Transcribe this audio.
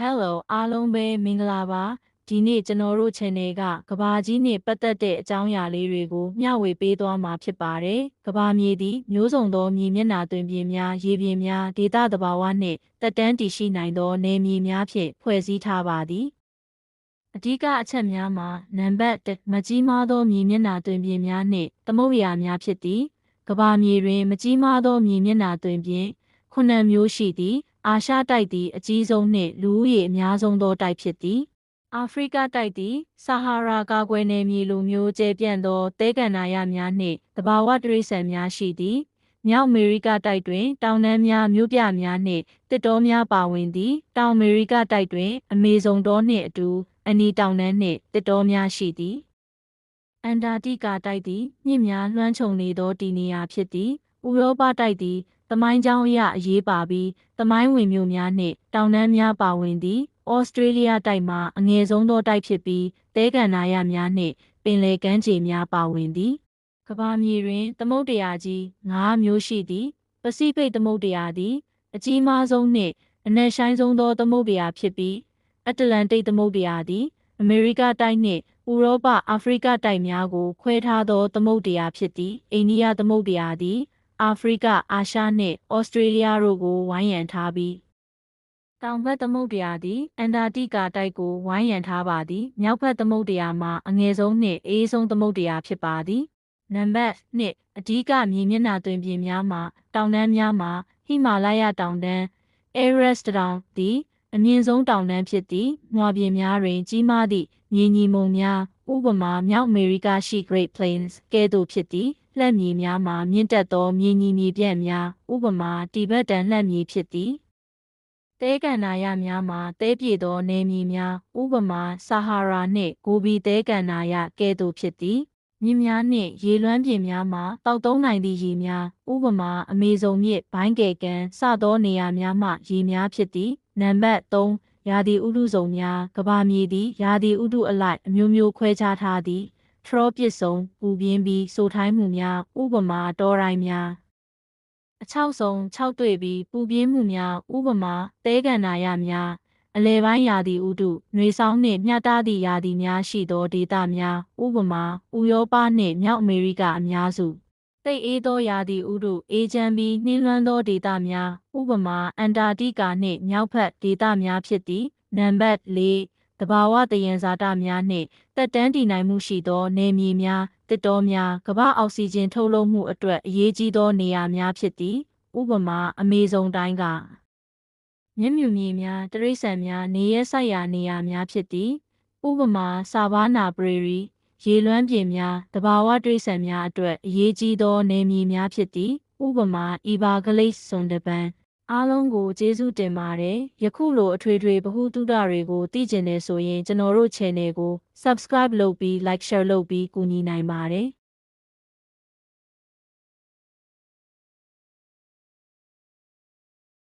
Hello အားလုံးပဲမင်္ဂလာပါဒီနေ့ကျွန်တော်တို့ channel ကကဘာကြီးနဲ့ပတ်သက်တဲ့အကြောင်းအရာလေးတွေကိုမျှဝေပေးသွားမှာဖြစ်ပါတယ်ကဘာမြေသည်မျိုးစုံသောမြေမျက်နှာတွင်ပြင်များရေပြင်များဒေသသဘာဝနှင့်တက်တန်းတည်ရှိနိုင်သောနယ်မြေများဖြင့်ဖွဲ့စည်းထားပါသည်အဓိကအချက်များမှာနံပါတ်1မကြီးမားသောမြေမျက်နှာတွင်ပြင်များနှင့်သမုဒ္ဒရာများဖြစ်သည်ကဘာမြေတွင်မကြီးမားသောမြေမျက်နှာတွင်ပြင်9မျိုးရှိသည်အာရှတိုက်သည်အကြီးဆုံးနှင့်လူဦးရေအများဆုံးသောတိုက်ဖြစ်သည်အာဖရိကတိုက်သည်ဆာဟာရာကာကွယ်နယ်မြေလိုမျိုးကျယ်ပြန့်သောသဲကန္နာရများနှင့်သဘာဝတိရစ္ဆာန်များရှိသည်မြောက်အမေရိကတိုက်တွင်တောင်တန်းများမြို့ပြများနှင့်တစ်တောများပါဝင်သည်တောင်အမေရိကတိုက်တွင်အမေဇုန်တောနှင့်အတူအနီတောင်တန်းနှင့်တစ်တောများရှိသည်အန္တာတိကာတိုက်သည်မြစ်များလွှမ်းခြုံနေသောတည်နေရာဖြစ်သည်ဥရောပတိုက်သည်သမိုင်းကြောင်းအရအရေးပါပြီးသမိုင်းဝင်မြို့များနှင့်တောင်တန်းများပါဝင်သည်ဩစတြေးလျတိုက်မှာအငယ်ဆုံးသောတိုက်ဖြစ်ပြီးသဲကန္နာရများနှင့်ပင်လယ်ကမ်းခြေများပါဝင်သည်ကမ္ဘာမြေတွင်သမုဒ္ဒရာကြီး9မျိုးရှိသည်ပစိဖိတ်သမုဒ္ဒရာသည်အကြီးမားဆုံးနှင့်အနက်ရှိုင်းဆုံးသောသမုဒ္ဒရာဖြစ်ပြီးအတ္တလန္တိတ်သမုဒ္ဒရာသည်အမေရိကတိုက်နှင့်ဥရောပအာဖရိကတိုက်များကိုခွဲထားသောသမုဒ္ဒရာဖြစ်သည်အိန္ဒိယသမုဒ္ဒရာသည်အာဖရိကအာရှနှင့်ဩစတြေးလျတို့ကိုဝိုင်းရံထားပြီးတောင်ဘက်သမုဒ္ဒရာသည်အန္တာတိကာတိုက်ကိုဝိုင်းရံထားပါသည်မြောက်ဘက်သမုဒ္ဒရာမှာအငယ်ဆုံးနှင့်အေးဆုံးသမုဒ္ဒရာဖြစ်ပါသည်နံပါတ်2အဓိကမြေမျက်နှာတွင်ပြင်များမှာတောင်တန်းများမှာဟိမာလယတောင်တန်းအဲဗရက်စ်တောင်သည်အမြင့်ဆုံးတောင်တန်းဖြစ်သည်။နွားပြင်များတွင်ကြီးမားသည့်မြေညီမုံများဥပမာမြောက်အမေရိကရှိ Great Plains ကဲ့သို့ဖြစ်သည်။လှက်မြေများမှာမြင့်တက်သောမြေညီမြေပြန့်များဥပမာတိဘက်တန်လှက်မြေဖြစ်သည်။သဲကန္နာရများမှာသဲပြေသောနယ်မြေများဥပမာဆာဟာရာနှင့်ဂိုဘီသဲကန္နာရကဲ့သို့ဖြစ်သည်။မြစ်များနှင့်ရေလွှမ်းပြင်များမှာတောက်သုံးနိုင်သည့်ရေများဥပမာအမေဇုန်မြစ်ဘိုင်းကယ်ကန်စသောနေရာများမှရေများဖြစ်သည်နံပါတ်3ရာသီဥတုစုံများကဘာမြေသည်ရာသီဥတုအလိုက်အမျိုးမျိုးခွဲခြားထားသည်ထရောပစ်စုံပူပြင်းပြီးစိုထိုင်းမှုများဥပမာတောတိုင်းများအချောက်စုံခြောက်တွေ့ပြီးပူပြင်းမှုများဥပမာသဲကန္နာရများအလဲပိုင်းရာသီဥတုနှွေဆောင်နှင့်မျှတသည့်ရာသီများရှိသောဒေသများဥပမာဥရောပနှင့်မြောက်အမေရိကအများစုသိပ်အေးသောရာသီဥတုအေးချမ်းပြီးနှင်းလွှမ်းသောဒေသများဥပမာအန္တာတိကာနှင့်မြောက်ဘက်ဒေသများဖြစ်သည်နံပါတ်4သဘာဝသယံဇာတများနှင့်တက်တန်းတည်နိုင်မှုရှိသောနယ်မြေများတစ်တောများကမ္ဘာအောက်ဆီဂျင်ထုတ်လုပ်မှုအတွက်အရေးကြီးသောနေရာများဖြစ်သည်ဥပမာအမေဇုန်တိုင်းကမြက်မြူမြေများတိရစ္ဆာန်များနေရဲစိုက်ရာနေရာများဖြစ်သည်ဥပမာဆာဗာနာပရေရီရေလွှမ်းပြင်များသဘာဝတိရစ္ဆာန်များအတွက်အရေးကြီးသောနယ်မြေများဖြစ်သည်ဥပမာအီဘာဂလိတ်စွန်ဒပန်အားလုံးကိုကျေးဇူးတင်ပါတယ်ယခုလိုအထွေထွေဗဟုသုတတွေကိုသိကျင်နေဆိုရင်ကျွန်တော်တို့ channel ကို subscribe လုပ်ပြီး like share လုပ်ပြီးကူညီနိုင်ပါတယ်